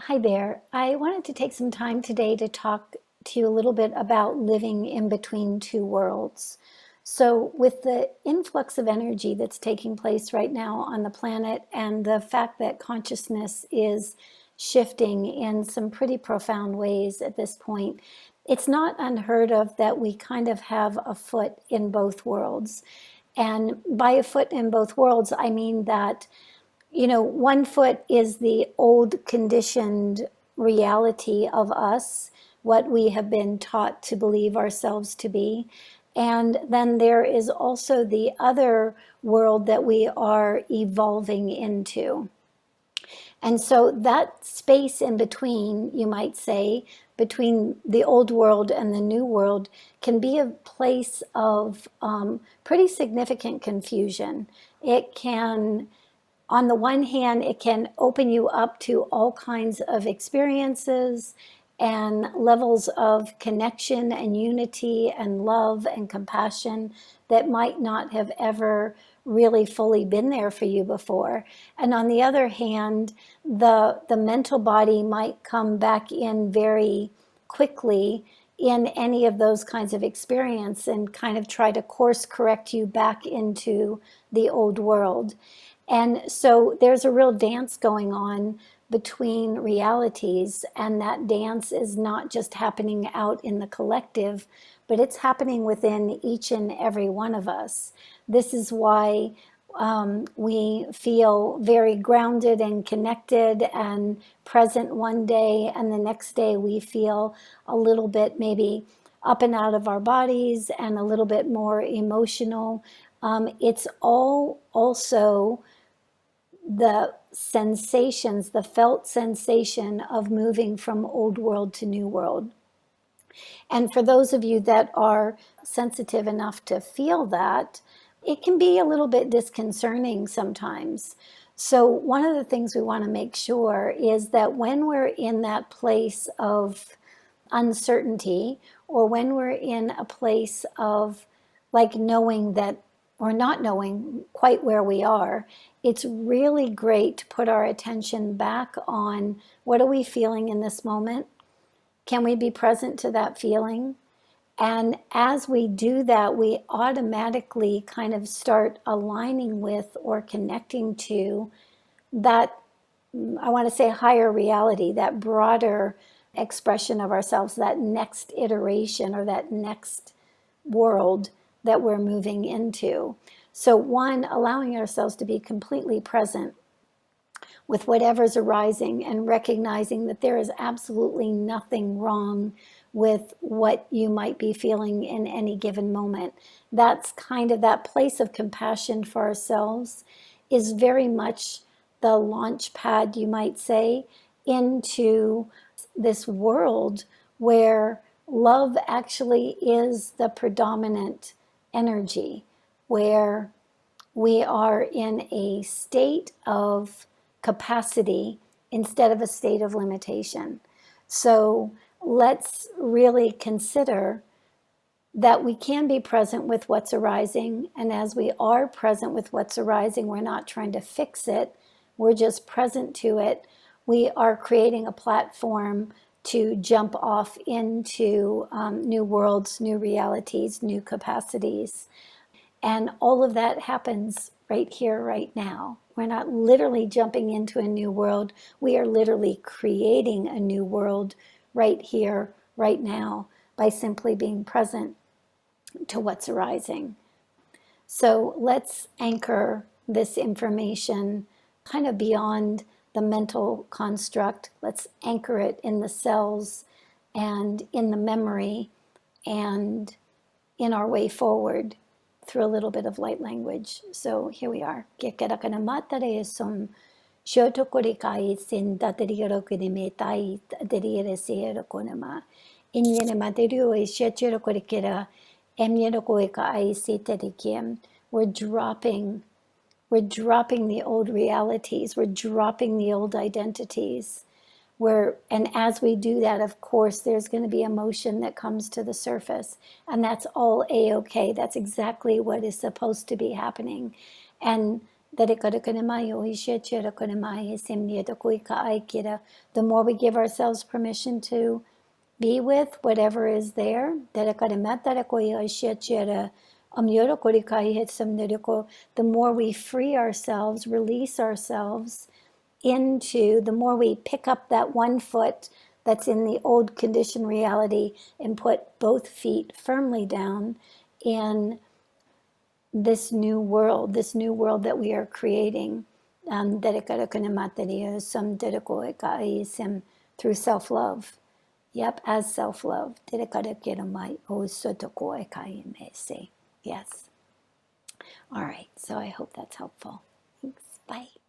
Hi there. I wanted to take some time today to talk to you a little bit about living in between two worlds. So, with the influx of energy that's taking place right now on the planet, and the fact that consciousness is shifting in some pretty profound ways at this point, it's not unheard of that we kind of have a foot in both worlds. And by a foot in both worlds, I mean that one foot is the old conditioned reality of us, what we have been taught to believe ourselves to be. And then there is also the other world that we are evolving into. And so that space in between, you might say, between the old world and the new world can be a place of pretty significant confusion. It can, on the one hand, it can open you up to all kinds of experiences and levels of connection and unity and love and compassion that might not have ever really fully been there for you before. And on the other hand, the mental body might come back in very quickly in any of those kinds of experience and kind of try to course correct you back into the old world. And so there's a real dance going on between realities, and that dance is not just happening out in the collective, but it's happening within each and every one of us. This is why we feel very grounded and connected and present one day, and the next day we feel a little bit maybe up and out of our bodies and a little bit more emotional. It's all also the sensations, the felt sensation of moving from old world to new world. And for those of you that are sensitive enough to feel that, it can be a little bit disconcerting sometimes. So, one of the things we want to make sure is that when we're in that place of uncertainty, or when we're in a place of like knowing that or not knowing quite where we are, it's really great to put our attention back on what are we feeling in this moment? Can we be present to that feeling? And as we do that, we automatically kind of start aligning with or connecting to that, I want to say, higher reality, that broader expression of ourselves, that next iteration or that next world that we're moving into. So, one, allowing ourselves to be completely present with whatever's arising and recognizing that there is absolutely nothing wrong with what you might be feeling in any given moment. That's kind of that place of compassion for ourselves is very much the launch pad, you might say, into this world where love actually is the predominant energy, where we are in a state of capacity instead of a state of limitation. So let's really consider that we can be present with what's arising. And as we are present with what's arising, we're not trying to fix it, we're just present to it. We are creating a platform to jump off into new worlds, new realities, new capacities. And all of that happens right here, right now. We're not literally jumping into a new world. We are literally creating a new world right here, right now, by simply being present to what's arising. So let's anchor this information kind of beyond the mental construct. Let's anchor it in the cells and in the memory and in our way forward through a little bit of light language. So here we are. We're dropping we're dropping the old realities. We're dropping the old identities. And as we do that, of course, there's going to be emotion that comes to the surface. And that's all A-okay. That's exactly what is supposed to be happening. And The more we give ourselves permission to be with whatever is there, the more we free ourselves, release ourselves into, the more we pick up that one foot that's in the old conditioned reality and put both feet firmly down in this new world that we are creating, through self-love. Yep, as self-love. Yes. All right, so I hope that's helpful. Thanks. Bye.